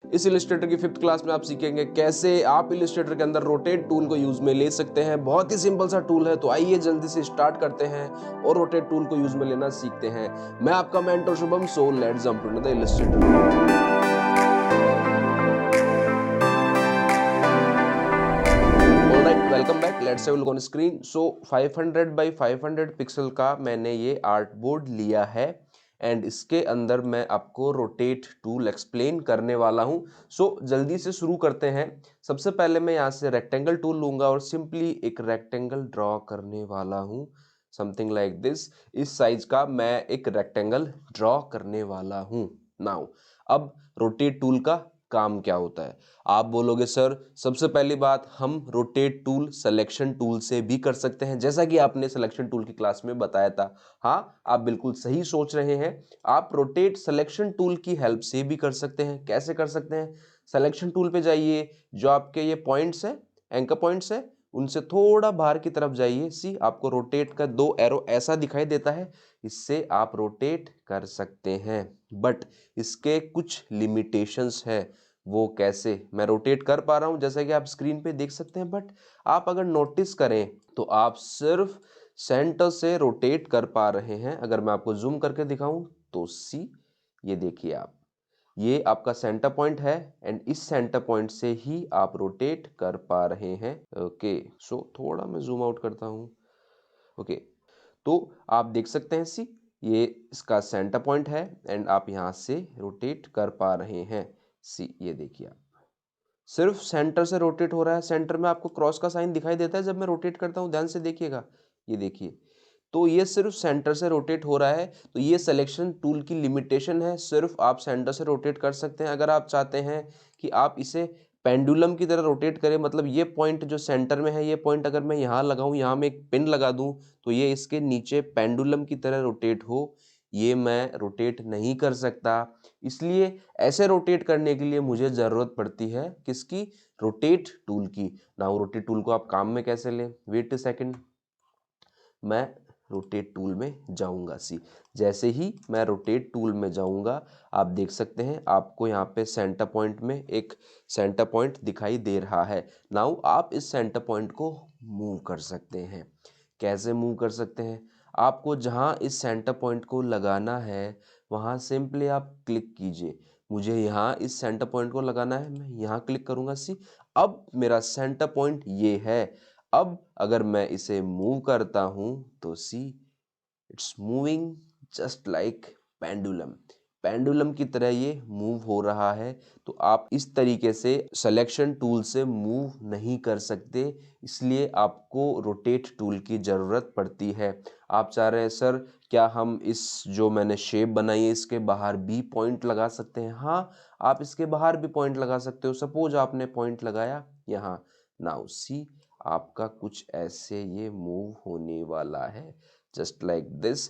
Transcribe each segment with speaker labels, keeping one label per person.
Speaker 1: इस इलस्ट्रेटर की 5th class में आप सीखेंगे कैसे आप इलस्ट्रेटर के अंदर रोटेट टूल को यूज में ले सकते हैं। बहुत ही सिंपल सा टूल है, तो आइए जल्दी से स्टार्ट करते हैं और रोटेट टूल को यूज में लेना सीखते हैं। मैं आपका mentor Shubham, so let's jump into the Illustrator. Welcome back, let's have a look on screen. So 500 by 500 pixel का मैंने ये आर्ट बोर्ड लिया है एंड इसके अंदर मैं आपको रोटेट टूल एक्सप्लेन करने वाला हूं। सो जल्दी से शुरू करते हैं। सबसे पहले मैं यहां से रेक्टेंगल टूल लूंगा और सिंपली एक रेक्टेंगल ड्रॉ करने वाला हूं, समथिंग लाइक दिस। इस साइज का मैं एक रेक्टेंगल ड्रॉ करने वाला हूं। नाउ अब रोटेट टूल का काम क्या होता है? आप बोलोगे सर सबसे पहली बात, हम रोटेट टूल सिलेक्शन टूल से भी कर सकते हैं, जैसा कि आपने सिलेक्शन टूल की क्लास में बताया था। हाँ, आप बिल्कुल सही सोच रहे हैं। आप रोटेट सिलेक्शन टूल की हेल्प से भी कर सकते हैं। कैसे कर सकते हैं? सिलेक्शन टूल पे जाइए, जो आपके ये पॉइंट्स है, एंकर पॉइंट्स है, उनसे थोड़ा बाहर की तरफ जाइए। सी आपको रोटेट का 2 एरो ऐसा दिखाई देता है, इससे आप रोटेट कर सकते हैं। बट इसके कुछ लिमिटेशंस है। वो कैसे? मैं रोटेट कर पा रहा हूं जैसा कि आप स्क्रीन पे देख सकते हैं, बट आप अगर नोटिस करें तो आप सिर्फ सेंटर से रोटेट कर पा रहे हैं। अगर मैं आपको जूम करके दिखाऊं तो सी, ये देखिए आप, ये आपका सेंटर पॉइंट है एंड इस सेंटर पॉइंट से ही आप रोटेट कर पा रहे हैं। ओके, सो थोड़ा मैं जूम आउट करता हूं। ओके, तो आप देख सकते हैं सी, ये इसका सेंटर पॉइंट है एंड आप यहां से रोटेट कर पा रहे हैं। सी, ये देखिए आप, सिर्फ सेंटर से रोटेट हो रहा है। सेंटर में आपको क्रॉस का साइन दिखाई देता है जब मैं रोटेट करता हूं, ध्यान से देखिएगा, ये देखिए। तो ये सिर्फ सेंटर से रोटेट हो रहा है। तो ये सिलेक्शन टूल की लिमिटेशन है, सिर्फ आप सेंटर से रोटेट कर सकते हैं। अगर आप चाहते हैं कि आप इसे पेंडुलम की तरह रोटेट करें, मतलब ये पॉइंट जो सेंटर में है, ये पॉइंट अगर मैं यहाँ लगाऊं, यहाँ में एक पिन लगा दूं, तो ये इसके नीचे पेंडुलम की तरह रोटेट हो, ये मैं रोटेट नहीं कर सकता। इसलिए ऐसे रोटेट करने के लिए मुझे ज़रूरत पड़ती है किसकी? रोटेट टूल की। नाउ रोटेट टूल को आप काम में कैसे लें? वेट अ सेकंड, मैं रोटेट टूल में जाऊंगा। सी, जैसे ही मैं रोटेट टूल में जाऊंगा, आप देख सकते हैं आपको यहाँ पे सेंटर पॉइंट में एक सेंटर पॉइंट दिखाई दे रहा है। नाउ आप इस सेंटर पॉइंट को मूव कर सकते हैं। कैसे मूव कर सकते हैं? आपको जहाँ इस सेंटर पॉइंट को लगाना है वहाँ सिंपली आप क्लिक कीजिए। मुझे यहाँ इस सेंटर पॉइंट को लगाना है, मैं यहाँ क्लिक करूँगा। सी, अब मेरा सेंटर पॉइंट ये है। अब अगर मैं इसे मूव करता हूं तो see, it's moving just like pendulum. Pendulum की तरह ये मूव हो रहा है। तो आप इस तरीके से सिलेक्शन टूल से मूव नहीं कर सकते, इसलिए आपको रोटेट टूल की ज़रूरत पड़ती है। आप चाह रहे हैं सर क्या हम इस जो मैंने शेप बनाई है इसके बाहर भी पॉइंट लगा सकते हैं? हाँ, आप इसके बाहर भी पॉइंट लगा सकते हो। सपोज आपने पॉइंट लगाया यहाँ, नाउ सी, आपका कुछ ऐसे ये मूव होने वाला है, जस्ट लाइक दिस।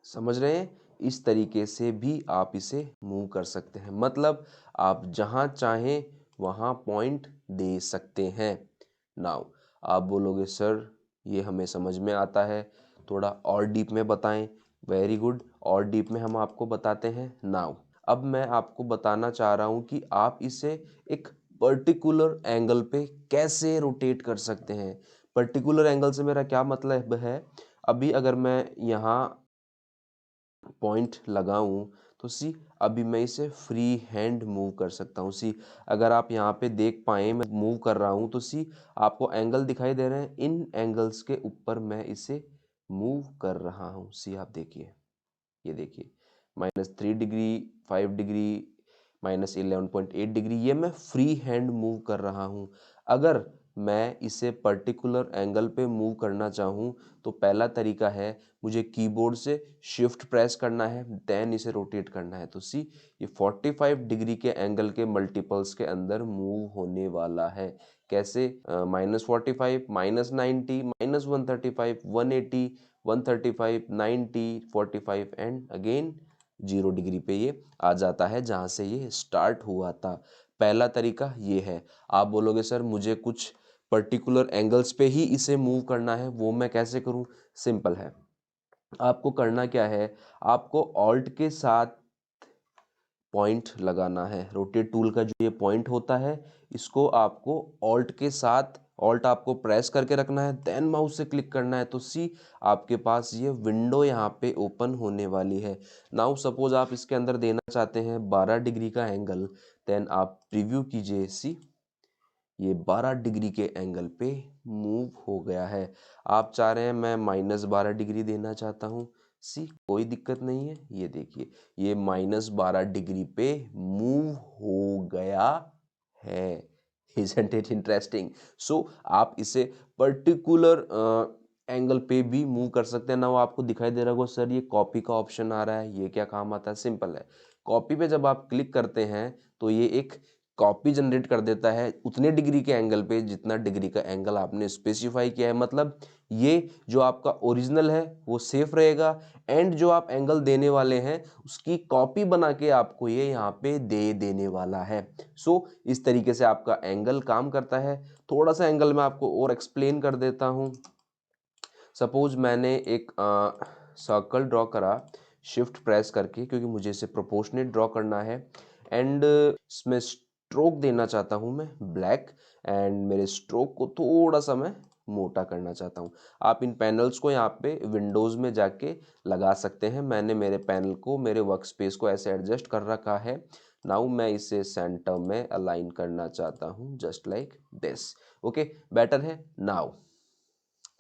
Speaker 1: समझ रहे हैं? इस तरीके से भी आप इसे मूव कर सकते हैं, मतलब आप जहां चाहें वहां पॉइंट दे सकते हैं। नाउ आप बोलोगे सर ये हमें समझ में आता है, थोड़ा और डीप में बताएं। वेरी गुड, और डीप में हम आपको बताते हैं। नाउ अब मैं आपको बताना चाह रहा हूं कि आप इसे एक पर्टिकुलर एंगल पे कैसे रोटेट कर सकते हैं। पर्टिकुलर एंगल से मेरा क्या मतलब है? अभी अगर मैं यहाँ पॉइंट लगाऊं तो सी, अभी मैं इसे फ्री हैंड मूव कर सकता हूं। सी, अगर आप यहाँ पे देख पाए मैं मूव कर रहा हूं तो सी, आपको एंगल दिखाई दे रहे हैं, इन एंगल्स के ऊपर मैं इसे मूव कर रहा हूं। सी, आप देखिए, ये देखिए, -3 डिग्री, 5 डिग्री, -11.8 डिग्री, ये मैं फ्री हैंड मूव कर रहा हूँ। अगर मैं इसे पर्टिकुलर एंगल पे मूव करना चाहूँ तो पहला तरीका है, मुझे कीबोर्ड से शिफ्ट प्रेस करना है, देन इसे रोटेट करना है। तो सी, ये 45 डिग्री के एंगल के मल्टीपल्स के अंदर मूव होने वाला है। कैसे? -45, -90, -135, 180, 135, 90, 45 एंड अगेन 0 डिग्री पे ये आ जाता है जहां से ये स्टार्ट हुआ था। पहला तरीका ये है। आप बोलोगे सर मुझे कुछ पर्टिकुलर एंगल्स पे ही इसे मूव करना है, वो मैं कैसे करूं? सिंपल है, आपको करना क्या है, आपको ऑल्ट के साथ पॉइंट लगाना है। रोटेट टूल का जो ये पॉइंट होता है इसको आपको ऑल्ट के साथ, ऑल्ट आपको प्रेस करके रखना है, देन माउस से क्लिक करना है, तो सी आपके पास ये विंडो यहाँ पे ओपन होने वाली है। नाउ सपोज आप इसके अंदर देना चाहते हैं 12 डिग्री का एंगल, देन आप प्रीव्यू कीजिए, सी ये 12 डिग्री के एंगल पे मूव हो गया है। आप चाह रहे हैं मैं -12 डिग्री देना चाहता हूँ, सी कोई दिक्कत नहीं है। ये देखिए ये -12 डिग्री पे मूव हो गया है। Isn't it interesting? सो आप इसे पर्टिकुलर एंगल पे भी मूव कर सकते हैं ना। वो आपको दिखाई दे रहा होगा सर ये कॉपी का ऑप्शन आ रहा है, ये क्या काम आता है? सिंपल है, कॉपी पे जब आप क्लिक करते हैं तो ये एक कॉपी जनरेट कर देता है उतने डिग्री के एंगल पे जितना डिग्री का एंगल आपने स्पेसिफाई किया है। मतलब ये जो आपका ओरिजिनल है वो सेफ रहेगा, एंड जो आप एंगल देने वाले हैं उसकी कॉपी बना के आपको ये यहाँ पे दे देने वाला है। सो इस तरीके से आपका एंगल काम करता है। थोड़ा सा एंगल मैं आपको और एक्सप्लेन कर देता हूँ। सपोज मैंने एक सर्कल ड्रॉ करा शिफ्ट प्रेस करके, क्योंकि मुझे इसे प्रोपोर्शनेट ड्रॉ करना है, एंड इसमें स्ट्रोक देना चाहता हूं मैं ब्लैक, एंड मेरे स्ट्रोक को थोड़ा सा मैं मोटा करना चाहता हूं। आप इन पैनल्स को यहाँ पे विंडोज में जाके लगा सकते हैं। मैंने मेरे पैनल को, मेरे वर्क स्पेस को ऐसे एडजस्ट कर रखा है। नाउ मैं इसे सेंटर में अलाइन करना चाहता हूं, just like this. Okay, better है। नाउ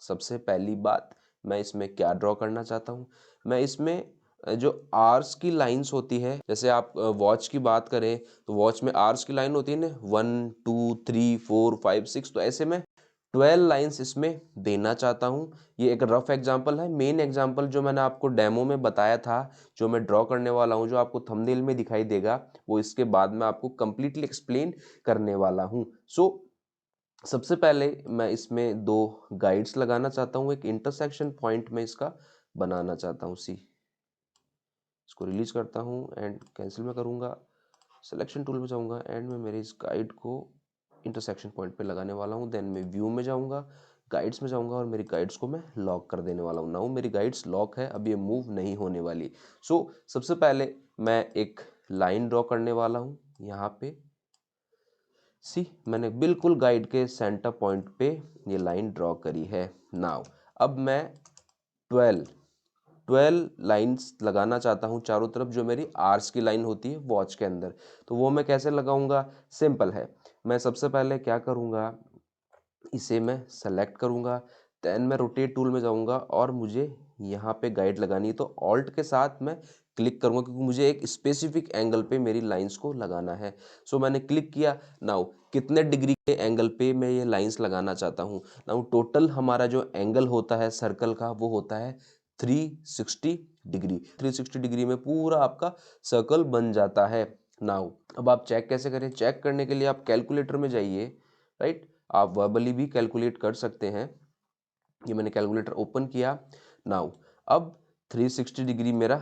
Speaker 1: सबसे पहली बात, मैं इसमें क्या ड्रॉ करना चाहता हूँ, मैं इसमें जो आर्स की लाइंस होती है, जैसे आप वॉच की बात करें तो वॉच में आर्स की लाइन होती है ना, 1 2 3 4 5 6, तो ऐसे में 12 लाइंस इसमें देना चाहता हूँ। ये एक रफ एग्जांपल है। मेन एग्जांपल जो मैंने आपको डेमो में बताया था, जो मैं ड्रॉ करने वाला हूँ, जो आपको थंबनेल में दिखाई देगा, वो इसके बाद मैं आपको कंप्लीटली एक्सप्लेन करने वाला हूँ। सो सबसे पहले मैं इसमें दो गाइड्स लगाना चाहता हूँ, एक इंटरसेक्शन पॉइंट में इसका बनाना चाहता हूँ। सी इसको रिलीज करता हूँ एंड कैंसिल में करूँगा, सिलेक्शन टूल में जाऊँगा, एंड मैं मेरे इस गाइड को इंटरसेक्शन पॉइंट पे लगाने वाला हूँ। देन मैं व्यू में जाऊँगा, गाइड्स में जाऊँगा, और मेरी गाइड्स को मैं लॉक कर देने वाला हूँ। नाउ मेरी गाइड्स लॉक है, अब ये मूव नहीं होने वाली। सो सबसे पहले मैं एक लाइन ड्रॉ करने वाला हूँ यहाँ पे। सी मैंने बिल्कुल गाइड के सेंटर पॉइंट पे ये लाइन ड्रॉ करी है। नाउ अब मैं 12 लाइंस लगाना चाहता हूँ चारों तरफ, जो मेरी आर्स की लाइन होती है वॉच के अंदर। तो वो मैं कैसे लगाऊंगा? सिंपल है, मैं सबसे पहले क्या करूँगा, इसे मैं सेलेक्ट करूँगा, देन मैं रोटेट टूल में जाऊँगा और मुझे यहाँ पे गाइड लगानी है, तो ऑल्ट के साथ मैं क्लिक करूँगा, क्योंकि मुझे एक स्पेसिफिक एंगल पे मेरी लाइंस को लगाना है। सो मैंने क्लिक किया। नाउ कितने डिग्री के एंगल पे मैं ये लाइंस लगाना चाहता हूँ? नाउ टोटल हमारा जो एंगल होता है सर्कल का, वो होता है 360 डिग्री। 360 डिग्री में पूरा आपका सर्कल बन जाता है। नाउ अब आप चेक कैसे करें? चेक करने के लिए आप कैलकुलेटर में जाइए, राइट। आप वर्बली भी कैलकुलेट कर सकते हैं। ये मैंने कैलकुलेटर ओपन किया। नाउ अब 360 डिग्री मेरा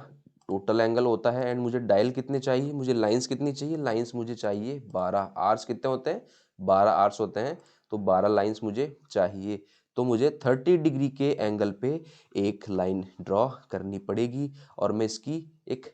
Speaker 1: टोटल एंगल होता है, एंड मुझे डायल कितने चाहिए, मुझे लाइंस कितनी चाहिए? लाइंस मुझे चाहिए 12। आर्स कितने होते हैं? 12 आर्स होते हैं, तो 12 लाइंस मुझे चाहिए। तो मुझे 30 डिग्री के एंगल पे एक लाइन ड्रॉ करनी पड़ेगी, और मैं इसकी एक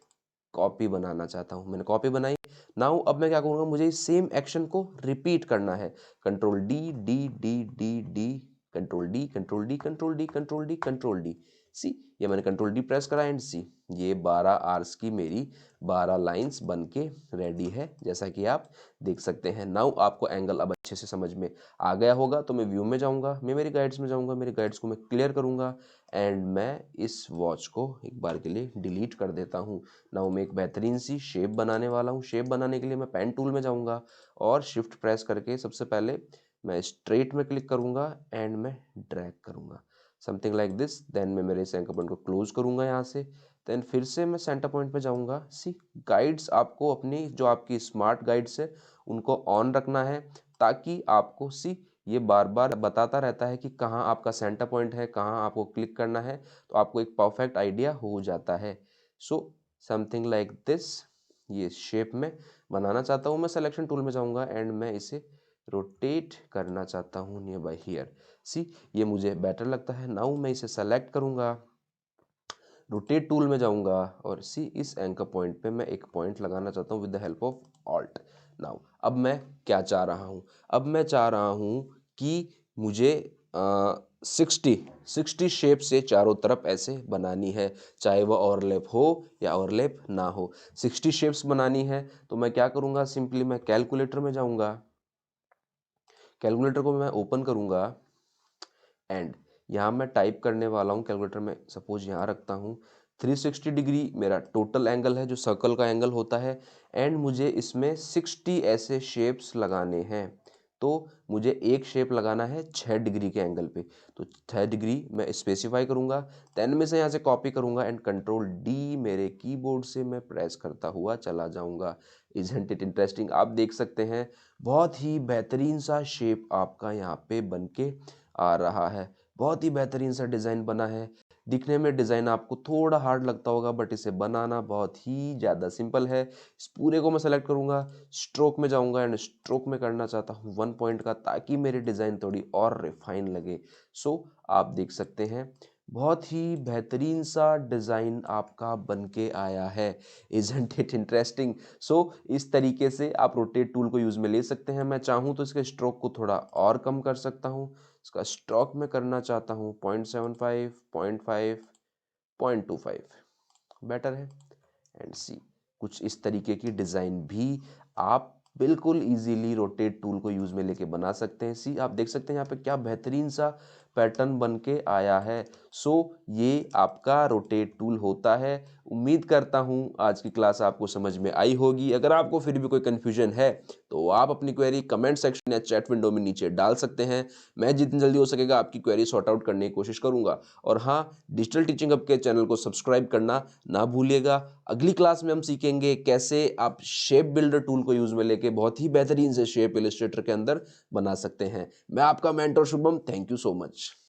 Speaker 1: कॉपी बनाना चाहता हूँ। मैंने कॉपी बनाई। नाउ अब मैं क्या करूँगा, मुझे इस सेम एक्शन को रिपीट करना है। Control D D D D D, control D control D control D control D control D. See ये मैंने कंट्रोल डी प्रेस करा, एंड सी ये 12 आर्स की मेरी 12 लाइंस बन के रेडी है, जैसा कि आप देख सकते हैं। नाउ आपको एंगल अब अच्छे से समझ में आ गया होगा। तो मैं व्यू में जाऊंगा, मैं मेरी गाइड्स में जाऊंगा, मेरी गाइड्स को मैं क्लियर करूंगा, एंड मैं इस वॉच को एक बार के लिए डिलीट कर देता हूँ। नाउ मैं एक बेहतरीन सी शेप बनाने वाला हूँ। शेप बनाने के लिए मैं पेन टूल में जाऊंगा और शिफ्ट प्रेस करके सबसे पहले मैं स्ट्रेट में क्लिक करूंगा, एंड मैं ड्रैग करूंगा समथिंग लाइक दिस। देन मैं मेरे सेंटर पॉइंट को क्लोज करूंगा यहाँ से। देन फिर से मैं सेंटर पॉइंट पे जाऊंगा। सी गाइड्स आपको अपनी जो आपकी स्मार्ट गाइड्स है उनको ऑन रखना है, ताकि आपको सी ये बार बार बताता रहता है कि कहाँ आपका सेंटर पॉइंट है, कहाँ आपको क्लिक करना है, तो आपको एक परफेक्ट आइडिया हो जाता है। सो समथिंग लाइक दिस ये शेप में बनाना चाहता हूँ। मैं सिलेक्शन टूल में जाऊँगा, एंड मैं इसे रोटेट करना चाहता हूँ नियर बाई हियर। सी ये मुझे बेटर लगता है। नाउ मैं इसे सेलेक्ट करूँगा, रोटेट टूल में जाऊंगा और सी इस एंकर पॉइंट पे मैं एक पॉइंट लगाना चाहता हूँ with the help of alt. Now अब मैं क्या चाह रहा हूँ, अब मैं चाह रहा हूँ कि मुझे 60 शेप से चारों तरफ ऐसे बनानी है, चाहे वह ओवरलैप हो या ओवरलैप ना हो। 60 शेप्स बनानी है तो मैं क्या करूँगा, सिंपली मैं कैलकुलेटर में जाऊँगा, कैलकुलेटर को मैं ओपन करूँगा एंड यहाँ मैं टाइप करने वाला हूँ, कैलकुलेटर में सपोज यहाँ रखता हूँ। 360 डिग्री मेरा टोटल एंगल है जो सर्कल का एंगल होता है एंड मुझे इसमें 60 ऐसे शेप्स लगाने हैं। तो मुझे एक शेप लगाना है 6 डिग्री के एंगल पे, तो 6 डिग्री मैं स्पेसिफाई करूँगा, 10 में से यहाँ से कॉपी करूँगा एंड कंट्रोल डी मेरे कीबोर्ड से मैं प्रेस करता हुआ चला जाऊँगा। इज़न्ट इट इंटरेस्टिंग, आप देख सकते हैं बहुत ही बेहतरीन सा शेप आपका यहाँ पे बन के आ रहा है। बहुत ही बेहतरीन सा डिज़ाइन बना है। दिखने में डिज़ाइन आपको थोड़ा हार्ड लगता होगा बट इसे बनाना बहुत ही ज़्यादा सिंपल है। इस पूरे को मैं सेलेक्ट करूँगा, स्ट्रोक में जाऊँगा एंड स्ट्रोक में करना चाहता हूँ 1 पॉइंट का, ताकि मेरी डिज़ाइन थोड़ी और रिफाइन लगे। सो आप देख सकते हैं बहुत ही बेहतरीन सा डिज़ाइन आपका बन के आया है। Isn't it interesting? सो इस तरीके से आप रोटेट टूल को यूज़ में ले सकते हैं। मैं चाहूँ तो इसके स्ट्रोक को थोड़ा और कम कर सकता हूँ। इसका स्ट्रोक में करना चाहता हूँ 0.75, 0.5, 0.25, बेटर है। एंड सी कुछ इस तरीके की डिज़ाइन भी आप बिल्कुल इजीली रोटेट टूल को यूज़ में लेके बना सकते हैं। सी आप देख सकते हैं यहाँ पे क्या बेहतरीन सा पैटर्न बन के आया है। सो ये आपका रोटेट टूल होता है। उम्मीद करता हूँ आज की क्लास आपको समझ में आई होगी। अगर आपको फिर भी कोई कन्फ्यूजन है तो आप अपनी क्वेरी कमेंट सेक्शन या चैट विंडो में नीचे डाल सकते हैं। मैं जितनी जल्दी हो सकेगा आपकी क्वेरी सॉर्ट आउट करने की कोशिश करूँगा। और हाँ, डिजिटल टीचिंग हब के चैनल को सब्सक्राइब करना ना भूलिएगा। अगली क्लास में हम सीखेंगे कैसे आप शेप बिल्डर टूल को यूज में लेके बहुत ही बेहतरीन से शेप इलस्ट्रेटर के अंदर बना सकते हैं। मैं आपका mentor Shubham, thank you so much.